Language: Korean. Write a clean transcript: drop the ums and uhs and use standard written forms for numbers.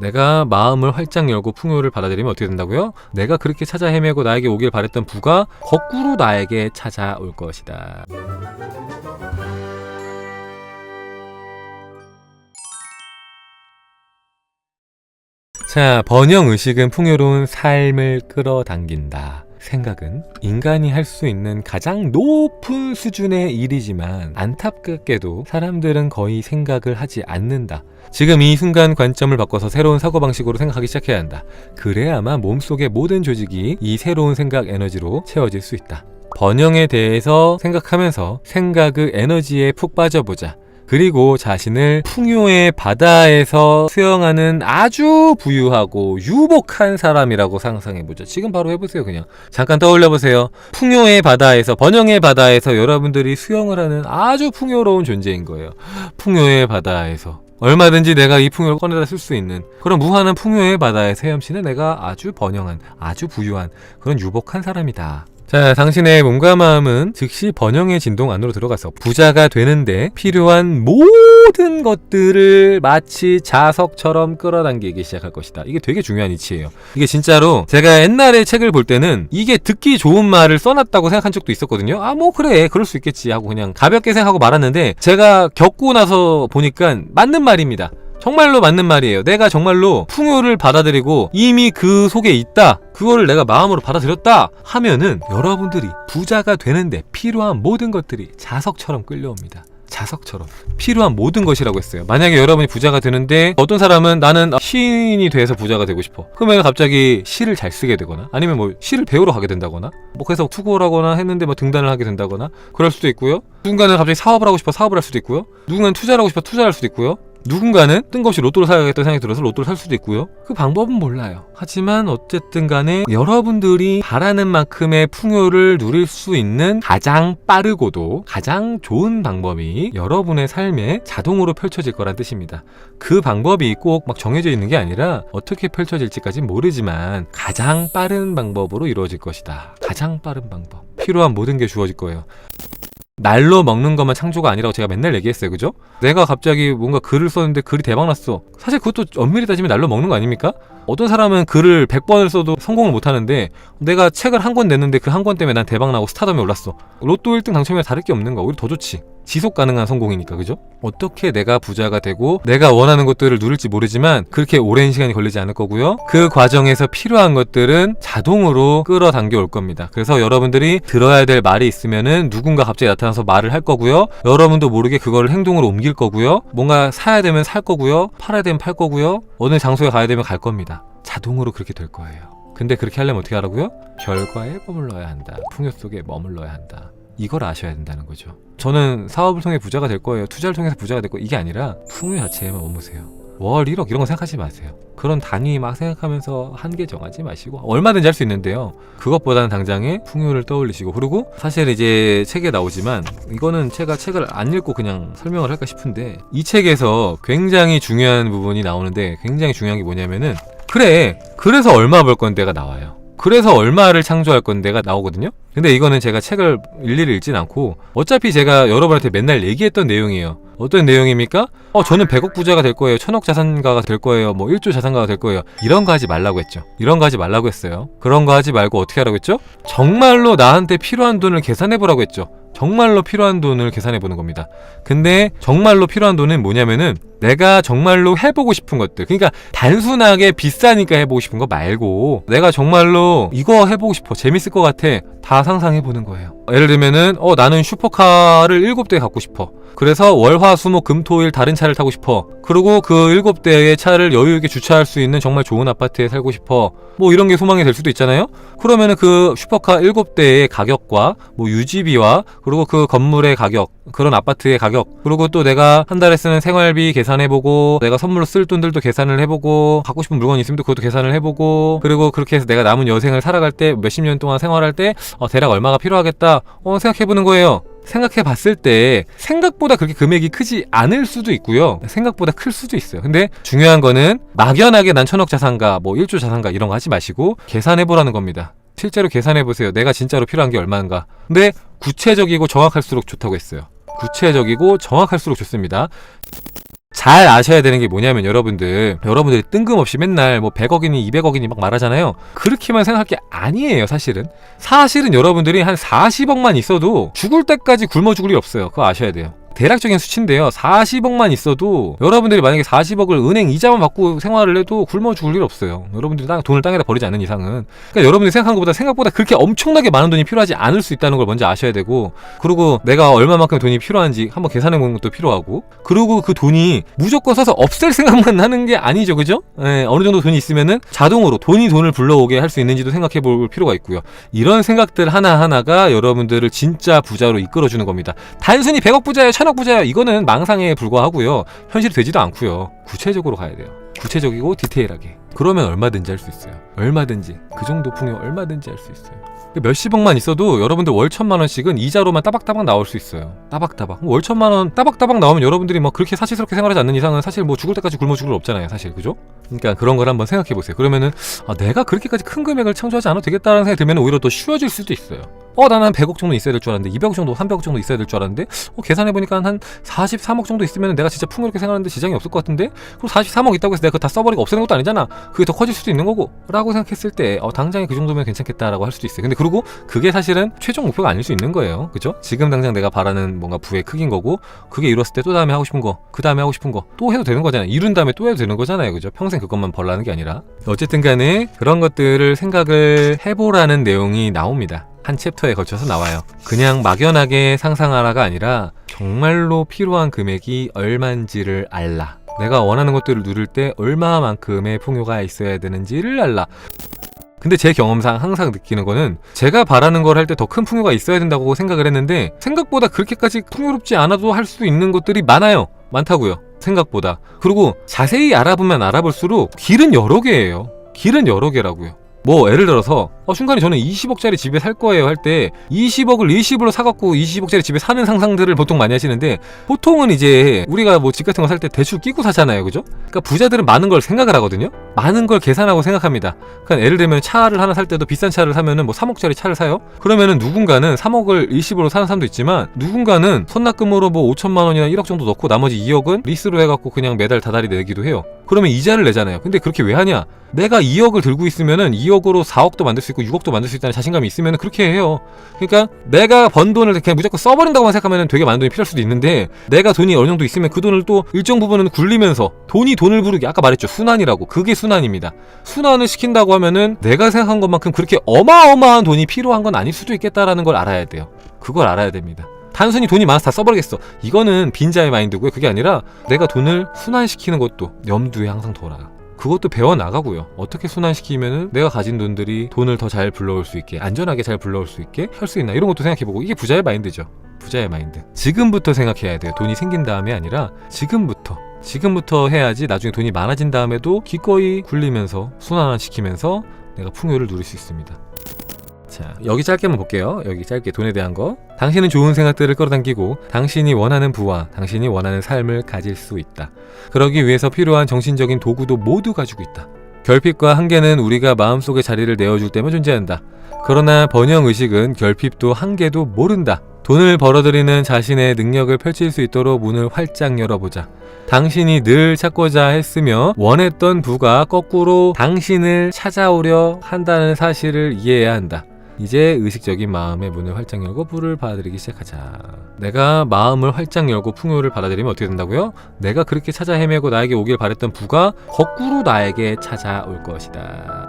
내가 마음을 활짝 열고 풍요를 받아들이면 어떻게 된다고요? 내가 그렇게 찾아 헤매고 나에게 오길 바랬던 부가 거꾸로 나에게 찾아올 것이다. 자, 번영의식은 풍요로운 삶을 끌어당긴다. 생각은 인간이 할 수 있는 가장 높은 수준의 일이지만 안타깝게도 사람들은 거의 생각을 하지 않는다. 지금 이 순간 관점을 바꿔서 새로운 사고방식으로 생각하기 시작해야 한다. 그래야만 몸속의 모든 조직이 이 새로운 생각 에너지로 채워질 수 있다. 번영에 대해서 생각하면서 생각의 에너지에 푹 빠져보자. 그리고 자신을 풍요의 바다에서 수영하는 아주 부유하고 유복한 사람이라고 상상해보죠. 지금 바로 해보세요. 그냥 잠깐 떠올려보세요. 풍요의 바다에서, 번영의 바다에서 여러분들이 수영을 하는 아주 풍요로운 존재인 거예요. 풍요의 바다에서 얼마든지 내가 이 풍요를 꺼내다 쓸 수 있는 그런 무한한 풍요의 바다에서 헤엄치는 내가 아주 번영한, 아주 부유한 그런 유복한 사람이다. 자, 당신의 몸과 마음은 즉시 번영의 진동 안으로 들어가서 부자가 되는데 필요한 모든 것들을 마치 자석처럼 끌어당기기 시작할 것이다. 이게 되게 중요한 이치예요. 이게 진짜로 제가 옛날에 책을 볼 때는 이게 듣기 좋은 말을 써놨다고 생각한 적도 있었거든요. 아, 뭐 그래, 그럴 수 있겠지 하고 그냥 가볍게 생각하고 말았는데 제가 겪고 나서 보니까 맞는 말입니다. 정말로 맞는 말이에요. 내가 정말로 풍요를 받아들이고 이미 그 속에 있다, 그거를 내가 마음으로 받아들였다 하면은 여러분들이 부자가 되는데 필요한 모든 것들이 자석처럼 끌려옵니다. 자석처럼 필요한 모든 것이라고 했어요. 만약에 여러분이 부자가 되는데 어떤 사람은 나는 시인이 돼서 부자가 되고 싶어. 그러면 갑자기 시를 잘 쓰게 되거나 아니면 뭐 시를 배우러 가게 된다거나 뭐 그래서 투고를 하거나 했는데 뭐 등단을 하게 된다거나 그럴 수도 있고요. 누군가는 갑자기 사업을 하고 싶어 사업을 할 수도 있고요. 누군가는 투자를 하고 싶어 투자를 할 수도 있고요. 누군가는 뜬금없이 로또를 사야겠다는 생각이 들어서 로또를 살 수도 있고요. 그 방법은 몰라요. 하지만 어쨌든 간에 여러분들이 바라는 만큼의 풍요를 누릴 수 있는 가장 빠르고도 가장 좋은 방법이 여러분의 삶에 자동으로 펼쳐질 거란 뜻입니다. 그 방법이 꼭 막 정해져 있는 게 아니라 어떻게 펼쳐질지까지는 모르지만 가장 빠른 방법으로 이루어질 것이다. 가장 빠른 방법. 필요한 모든 게 주어질 거예요. 날로 먹는 것만 창조가 아니라고 제가 맨날 얘기했어요. 그죠? 내가 갑자기 뭔가 글을 썼는데 글이 대박났어. 사실 그것도 엄밀히 따지면 날로 먹는 거 아닙니까? 어떤 사람은 글을 100번을 써도 성공을 못하는데 내가 책을 한 권 냈는데 그 한 권 때문에 난 대박나고 스타덤에 올랐어. 로또 1등 당첨이랑 다를 게 없는 거. 오히려 더 좋지. 지속 가능한 성공이니까. 그죠? 어떻게 내가 부자가 되고 내가 원하는 것들을 누릴지 모르지만 그렇게 오랜 시간이 걸리지 않을 거고요. 그 과정에서 필요한 것들은 자동으로 끌어당겨 올 겁니다. 그래서 여러분들이 들어야 될 말이 있으면은 누군가 갑자기 나타나서 말을 할 거고요. 여러분도 모르게 그거를 행동으로 옮길 거고요. 뭔가 사야 되면 살 거고요. 팔아야 되면 팔 거고요. 어느 장소에 가야 되면 갈 겁니다. 자동으로 그렇게 될 거예요. 근데 그렇게 하려면 어떻게 하라고요? 결과에 머물러야 한다. 풍요 속에 머물러야 한다. 이걸 아셔야 된다는 거죠. 저는 사업을 통해 부자가 될 거예요. 투자를 통해서 부자가 될 거예요. 이게 아니라 풍요 자체에만 머무세요. 월 1억 이런 거 생각하지 마세요. 그런 단위 막 생각하면서 한계 정하지 마시고 얼마든지 할 수 있는데요. 그것보다는 당장에 풍요를 떠올리시고 그리고 사실 이제 책에 나오지만 이거는 제가 책을 안 읽고 그냥 설명을 할까 싶은데 이 책에서 굉장히 중요한 부분이 나오는데 굉장히 중요한 게 뭐냐면은 그래, 그래서 얼마 벌 건데가 나와요. 그래서 얼마를 창조할 건데가 나오거든요. 근데 이거는 제가 책을 일일이 읽진 않고 어차피 제가 여러분한테 맨날 얘기했던 내용이에요. 어떤 내용입니까? 저는 100억 부자가 될 거예요. 1000억 자산가가 될 거예요. 뭐 1조 자산가가 될 거예요. 이런 거 하지 말라고 했죠. 이런 거 하지 말라고 했어요. 그런 거 하지 말고 어떻게 하라고 했죠? 정말로 나한테 필요한 돈을 계산해 보라고 했죠. 정말로 필요한 돈을 계산해 보는 겁니다. 근데 정말로 필요한 돈은 뭐냐면은 내가 정말로 해보고 싶은 것들, 그러니까 단순하게 비싸니까 해보고 싶은 거 말고 내가 정말로 이거 해보고 싶어, 재밌을 것 같아, 다 상상해 보는 거예요. 예를 들면은 나는 슈퍼카를 7대 갖고 싶어. 그래서 월화수목금토일 다른 차를 타고 싶어. 그리고 그 7대의 차를 여유있게 주차할 수 있는 정말 좋은 아파트에 살고 싶어. 뭐 이런 게 소망이 될 수도 있잖아요. 그러면은 그 슈퍼카 7대의 가격과 뭐 유지비와 그리고 그 건물의 가격, 그런 아파트의 가격, 그리고 또 내가 한 달에 쓰는 생활비 계산해보고 내가 선물로 쓸 돈들도 계산을 해보고 갖고 싶은 물건이 있으면 또 그것도 계산을 해보고 그리고 그렇게 해서 내가 남은 여생을 살아갈 때 몇십 년 동안 생활할 때 대략 얼마가 필요하겠다 생각해보는 거예요. 생각해봤을 때 생각보다 그렇게 금액이 크지 않을 수도 있고요. 생각보다 클 수도 있어요. 근데 중요한 거는 막연하게 난 1000억 자산가, 뭐 1조 자산가 이런 거 하지 마시고 계산해보라는 겁니다. 실제로 계산해보세요. 내가 진짜로 필요한 게 얼마인가. 근데 구체적이고 정확할수록 좋다고 했어요. 구체적이고 정확할수록 좋습니다. 잘 아셔야 되는 게 뭐냐면 여러분들이 뜬금없이 맨날 뭐 100억이니 200억이니 막 말하잖아요. 그렇게만 생각할 게 아니에요. 사실은 여러분들이 한 40억만 있어도 죽을 때까지 굶어 죽을 일 없어요. 그거 아셔야 돼요. 대략적인 수치인데요. 40억만 있어도 여러분들이 만약에 40억을 은행 이자만 받고 생활을 해도 굶어 죽을 일 없어요. 여러분들이 돈을 땅에다 버리지 않는 이상은. 그러니까 여러분들이 생각한 것보다 생각보다 그렇게 엄청나게 많은 돈이 필요하지 않을 수 있다는 걸 먼저 아셔야 되고, 그리고 내가 얼마만큼 돈이 필요한지 한번 계산해 보는 것도 필요하고, 그리고 그 돈이 무조건 써서 없앨 생각만 하는 게 아니죠. 그죠? 어느 정도 돈이 있으면은 자동으로 돈을 불러오게 할 수 있는지도 생각해 볼 필요가 있고요. 이런 생각들 하나하나가 여러분들을 진짜 부자로 이끌어주는 겁니다. 단순히 100억 부자예요, 1000억 부자예요, 이거는 망상에 불과하고요. 현실이 되지도 않고요. 구체적으로 가야 돼요. 구체적이고 디테일하게. 그러면 얼마든지 할 수 있어요. 얼마든지. 그 정도 풍요 얼마든지 할 수 있어요. 몇십억만 있어도 여러분들 월 1000만원씩은 이자로만 따박따박 나올 수 있어요. 따박따박. 월 1000만원 따박따박 나오면 여러분들이 뭐 그렇게 사치스럽게 생활하지 않는 이상은 사실 뭐 죽을 때까지 굶어 죽을 일 없잖아요. 사실. 그죠? 그러니까 그런 걸 한번 생각해 보세요. 그러면은 내가 그렇게까지 큰 금액을 창조하지 않아도 되겠다는 생각이 들면 오히려 더 쉬워질 수도 있어요. 나는 한 100억 정도 있어야 될 줄 알았는데, 200억 정도, 300억 정도 있어야 될 줄 알았는데, 계산해보니까 한 43억 정도 있으면 내가 진짜 풍요롭게 생활하는데 지장이 없을 것 같은데, 그럼 43억 있다고 해서 내가 그거 다 써버리고 없애는 것도 아니잖아. 그게 더 커질 수도 있는 거고, 라고 생각했을 때, 당장에 그 정도면 괜찮겠다라고 할 수도 있어요. 근데 그리고 그게 사실은 최종 목표가 아닐 수 있는 거예요. 그죠? 지금 당장 내가 바라는 뭔가 부의 크기인 거고, 그게 이뤘을 때 또 다음에 하고 싶은 거, 그 다음에 하고 싶은 거, 또 해도 되는 거잖아요. 이룬 다음에 또 해도 되는 거잖아요. 그죠? 평생 그것만 벌라는 게 아니라. 어쨌든 간에 그런 것들을 생각을 해보라는 내용이 나옵니다. 한 챕터에 걸쳐서 나와요. 그냥 막연하게 상상하라가 아니라 정말로 필요한 금액이 얼만지를 알라. 내가 원하는 것들을 누릴 때 얼마만큼의 풍요가 있어야 되는지를 알라. 근데 제 경험상 항상 느끼는 거는, 제가 바라는 걸 할 때 더 큰 풍요가 있어야 된다고 생각을 했는데 생각보다 그렇게까지 풍요롭지 않아도 할 수 있는 것들이 많다고요. 생각보다. 그리고 자세히 알아보면 알아볼수록 길은 여러 개예요. 길은 여러 개라고요. 뭐 예를 들어서 순간에 저는 20억짜리 집에 살 거예요 할 때 20억을 일시불로 사갖고 20억짜리 집에 사는 상상들을 보통 많이 하시는데, 보통은 이제 우리가 뭐 집 같은 거 살 때 대출 끼고 사잖아요. 그죠? 그러니까 부자들은 많은 걸 생각을 하거든요. 많은 걸 계산하고 생각합니다. 그러니까 예를 들면 차를 하나 살 때도 비싼 차를 사면은 뭐 3억짜리 차를 사요. 그러면은 누군가는 3억을 일시불로 사는 사람도 있지만, 누군가는 선납금으로 뭐 5천만 원이나 1억 정도 넣고 나머지 2억은 리스로 해갖고 그냥 매달 다달이 내기도 해요. 그러면 이자를 내잖아요. 근데 그렇게 왜 하냐? 내가 2억을 들고 있으면은 2억으로 4억도 만들 수 있고 6억도 만들 수 있다는 자신감이 있으면은 그렇게 해요. 그러니까 내가 번 돈을 그냥 무조건 써버린다고만 생각하면은 되게 많은 돈이 필요할 수도 있는데, 내가 돈이 어느 정도 있으면 그 돈을 또 일정 부분은 굴리면서, 돈이 돈을 부르기, 아까 말했죠. 순환이라고. 그게 순환입니다. 순환을 시킨다고 하면은 내가 생각한 것만큼 그렇게 어마어마한 돈이 필요한 건 아닐 수도 있겠다라는 걸 알아야 돼요. 그걸 알아야 됩니다. 단순히 돈이 많아서 다 써버리겠어, 이거는 빈자의 마인드고요. 그게 아니라 내가 돈을 순환시키는 것도 염두에 항상 둬라. 그것도 배워나가고요. 어떻게 순환시키면은 내가 가진 돈을 더 잘 불러올 수 있게, 안전하게 잘 불러올 수 있게 할 수 있나, 이런 것도 생각해보고. 이게 부자의 마인드죠. 부자의 마인드. 지금부터 생각해야 돼요. 돈이 생긴 다음에 아니라 지금부터 해야지 나중에 돈이 많아진 다음에도 기꺼이 굴리면서 순환시키면서 내가 풍요를 누릴 수 있습니다. 자, 여기 짧게 한번 볼게요. 여기 짧게 돈에 대한 거. 당신은 좋은 생각들을 끌어당기고 당신이 원하는 부와 당신이 원하는 삶을 가질 수 있다. 그러기 위해서 필요한 정신적인 도구도 모두 가지고 있다. 결핍과 한계는 우리가 마음속에 자리를 내어줄 때만 존재한다. 그러나 번영의식은 결핍도 한계도 모른다. 돈을 벌어들이는 자신의 능력을 펼칠 수 있도록 문을 활짝 열어보자. 당신이 늘 찾고자 했으며 원했던 부가 거꾸로 당신을 찾아오려 한다는 사실을 이해해야 한다. 이제 의식적인 마음의 문을 활짝 열고 부를 받아들이기 시작하자. 내가 마음을 활짝 열고 풍요를 받아들이면 어떻게 된다고요? 내가 그렇게 찾아 헤매고 나에게 오길 바랬던 부가 거꾸로 나에게 찾아올 것이다.